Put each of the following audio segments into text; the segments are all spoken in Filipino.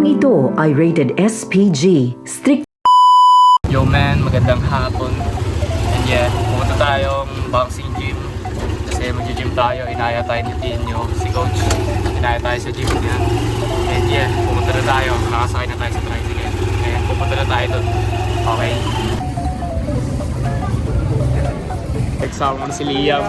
Programang ito ay rated SPG. Strict. Yo man, magandang hapon. And yeah, pumunta tayong boxing gym. Kasi mag-gym tayo, inaya tayo ni Tino, si Coach. Inaya tayo sa gym niya. And yeah, pumunta na tayo. Nakasakay na tayo sa tricycle. And pupunta na tayo doon. Okay. Eksama na si Liam.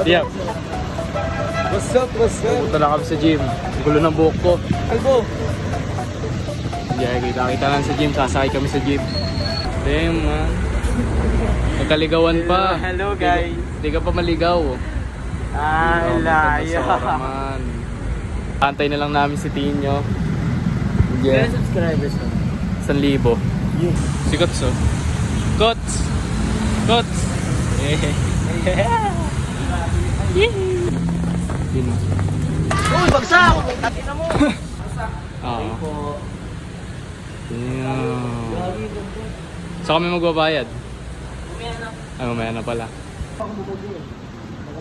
Liam. What's up? Pupunta na kami sa gym. Ang gulo ng buhok ko. Kalbo! Yeah, kita lang sa gym. Sasakay kami sa gym. Damn man. Nagkaligawan pa. Hello guys. Hindi ka pa maligaw. Layo. Man. Antay na lang namin si Tino. Kaya Yeah. subscribers mo? 1,000. Yes. Si Kots oh. Kots! Kots! Yun oh. Uy, bagsak! Tatin na mo! Oo. Damn. So kami magbabayad? Ay, mamaya na pala.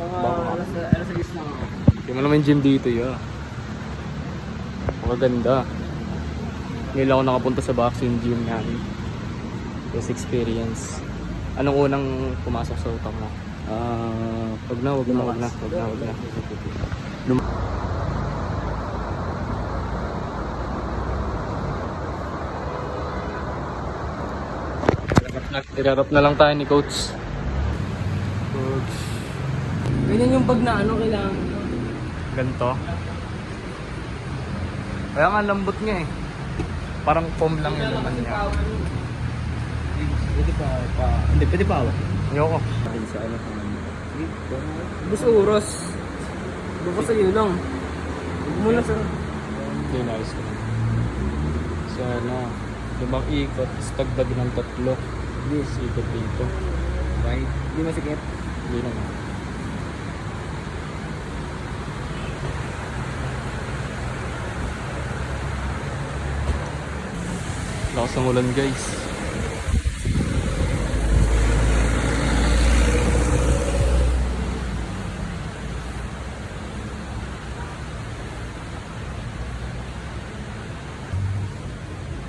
Alas sa gis na ako. Hindi mo naman yung gym dito yun. Magaganda. Ngayon lang ako nakapunta sa boxing gym namin. Best experience. Anong unang pumasok sa utak mo? Wag na. Irarap na lang tayo ni Coach. Coach. Ganyan yung pag na ano kailangan. Ganito. Kaya nga lambot niya eh. Parang foam lang yung laman niya. Pwede pa. Hindi, pwede pa ako. Ayoko. Sa ano pa naman. Gusto oras. Doon ka sa iyo lang. Huwag muna sa... Hindi, nice ko. So ano, 5 ikot, tagdag ng 3. Yes, ikot dito. Right? Hindi masikip. Hindi naman. Lakas ng ulan guys.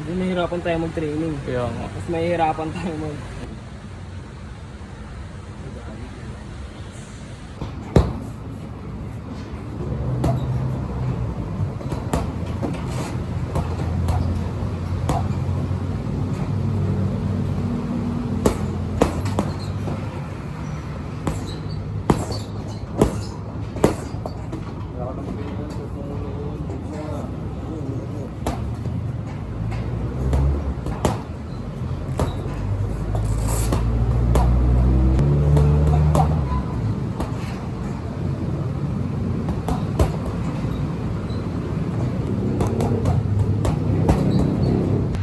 Hindi nahihirapan tayo mag-training. Kaya nga. Mas mahihirapan tayo mag...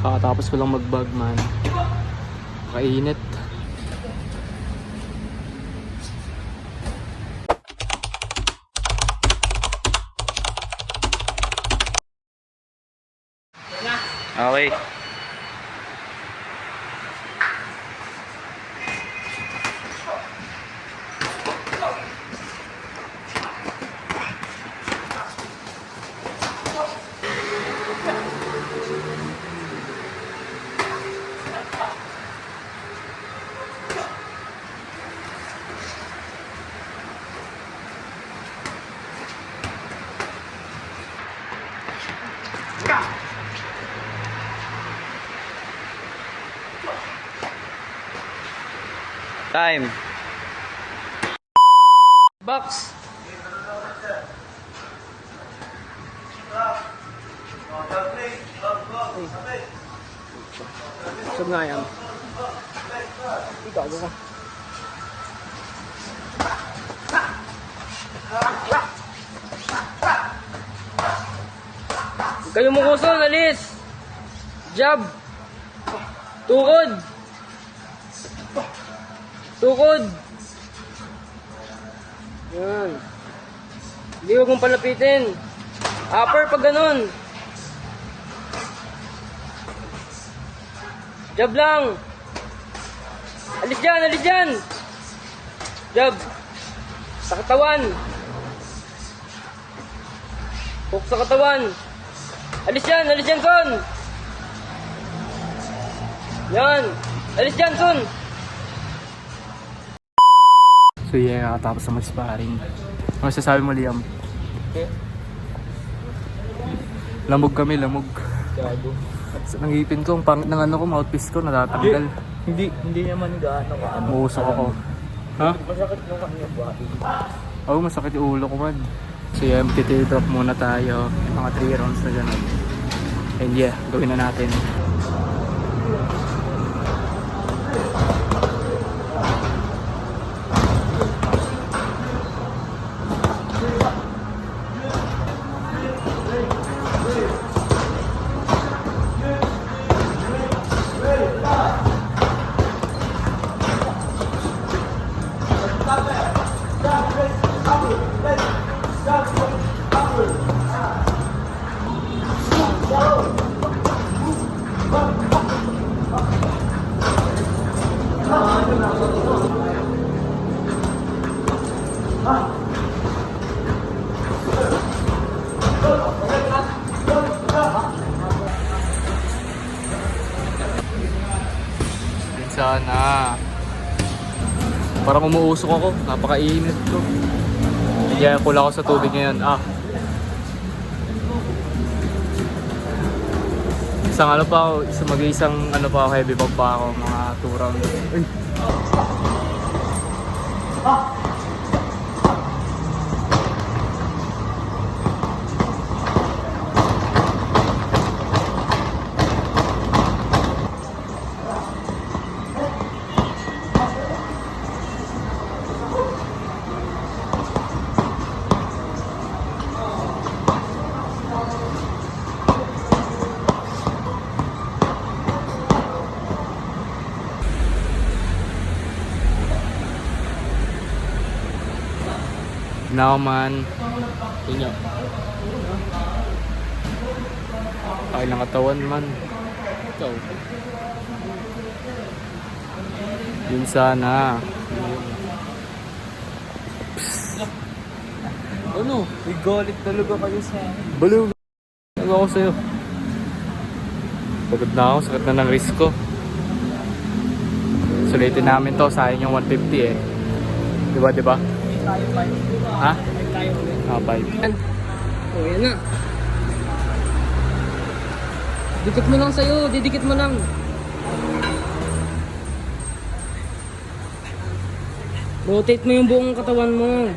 Kakatapos ko lang mag-bag man. Kainit. Okay. Time. Box. Sab nga yan. Ikaw ka. Kayo mo kuson, alis! Jab! Tukod! Tukod! Yan. Hindi, huwag mong palapitin. Upper pag ganun. Jab lang. Alis dyan, alis dyan. Jab. Sa katawan. Hook sa katawan. Alis yan, Son! Yan! Alis yan, Son! So yeah, tapos na mag-sparring. Ano sasabi mo, Liam? Lamog kami, lamog. Gago. Sa nangipin ko, ang pangit ng ano ko, mouthpiece ko, natatanggal. Hindi naman gaano ka ano. Uusok ako. Ha? Masakit nung kanya ba? Oo, masakit yung ulo ko, man. So yeah, magti-drop muna tayo. Yung mga 3 rounds na gano'n. And yeah, gawin na natin. Sana. Parang umuusok ako. Napakainit ko. Kaya kulang ako sa tubig ngayon. Isang ano pa ako, mag-isang ano pa ako, heavy bag pa ako, mga 2 rounds. Ay. Now man. Tingnan. Ay, ng katawan man. Ikaw. Yun sana. Ano? Igalit talaga kayo sa akin. Baliw. Ano ako sa'yo? Pagod na ako. Sakit na ng wrist ko. Sulitin namin to. Sayang yung 150 eh. Diba? Ha? 5. Yan. O, yan na. Dikit mo lang sa'yo. Didikit mo lang. Rotate mo yung buong katawan mo.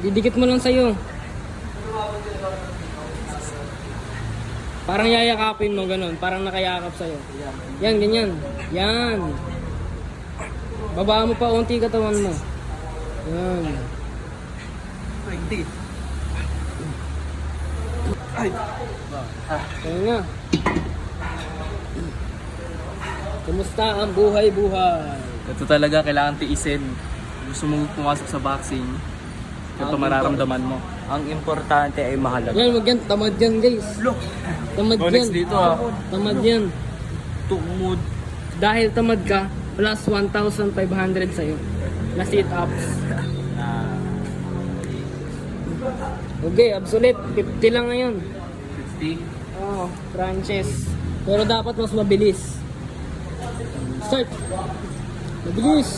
Didikit mo lang sa'yo. Parang yayakapin mo, ganun. Parang nakayakap sa'yo. Yan, ganyan. Yan. Babaan mo pa unti katawan mo. Yan. Kaya nga. Kumusta ang buhay-buhay? Ito talaga kailangan tiisin. Gusto mo pumasok sa boxing. Ito mararamdaman mo. Ang importante ay mahalaga. Yan, wag yan. Tamad yan, guys. Tamad yan. Next dito Tamad yan. Tumod. Dahil tamad ka, plus 1,500 sa'yo. Na sit-ups. Okay, absolute. 50 lang ngayon. 50. Oo, Frances. Pero dapat mas mabilis. Start. Mabilis.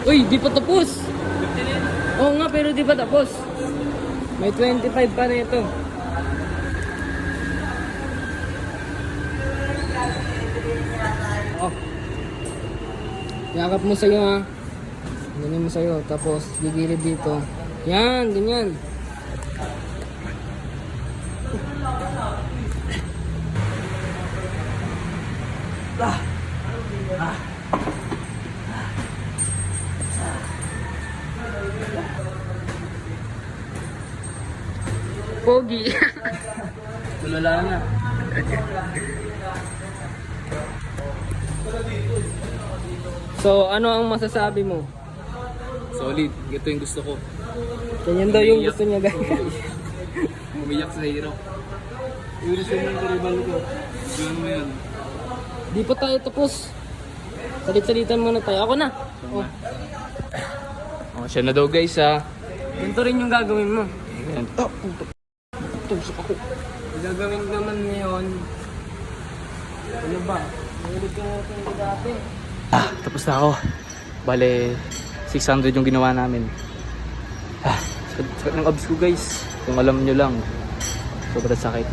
Uy, di pa tapos. Oo nga, pero di pa tapos. May 25 pa na ito. Oh. Yakap mo sa'yo ha. Ganyan mo sa'yo. Tapos, gigilid dito. Yan, ganyan. Pogi. Tulala na. So, ano ang masasabi mo? Solid. Ito yung gusto ko. Ganyan daw yung gusto niya, guys. Umiyak sa hirap. Yung gusto mo yung karibal ko. Gawin mo yan. Di pa tayo tapos. Salit-salitan muna tayo. Ako na. Oh. Oh, siya na daw guys ha. Ganito rin yung gagawin mo. Ayan. Tusok ako. Yung gagawin naman ngayon. Ano ba? Mahilig ka natin yung dati. Tapos na ako. Bale, 600 yung ginawa namin. Sakit ng abs ko guys. Kung alam nyo lang. Sobrang sakit.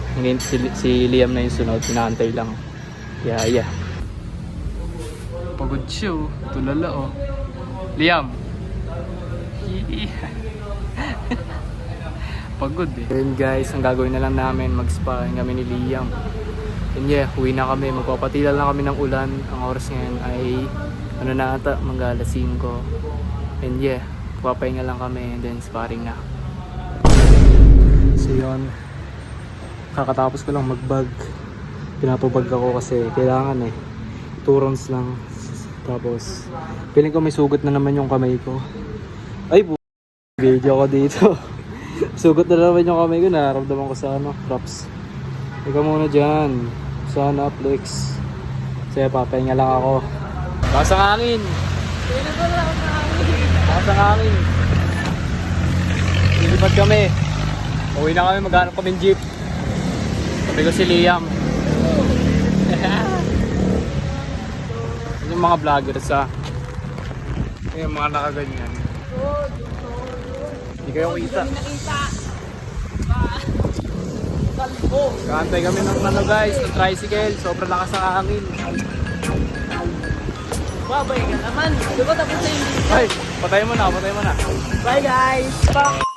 Si Liam na yung sunod. Pinaantay lang. Yeah. Pagod siya oh. Tulala oh. Liam. Pagod eh. Then guys, ang gagawin na lang namin, mag-spa kami ni Liam. And yeah, huwi na kami. Magpapatila lang kami ng ulan. Ang oras ngayon ay ano na ata, mga alas 5. And yeah, papahinga lang kami and then sparring na. So yun, kakatapos ko lang mag-bag. Pinapabag ako kasi kailangan eh. 2 rounds lang. Tapos, feeling ko may sugat na naman yung kamay ko. Ay, video ko dito. Sugat na naman yung kamay ko. Nararamdaman ko sa props. Ikaw muna dyan. Sana, flex. Kasi papahinga lang ako. Lakas ang hangin. Lakas ang hangin. Lilipad kami. Uwi na kami, maghanap kami ng jeep. Sabi ko si Liam. Yung mga vloggers yung mga nakaganyan. Hindi kayo kita. Kaantay kami ng guys, ng tricycle. Sobrang lakas ang hangin. Babay ka naman. Di ba tapos na yung Ay, patay mo na. Bye guys!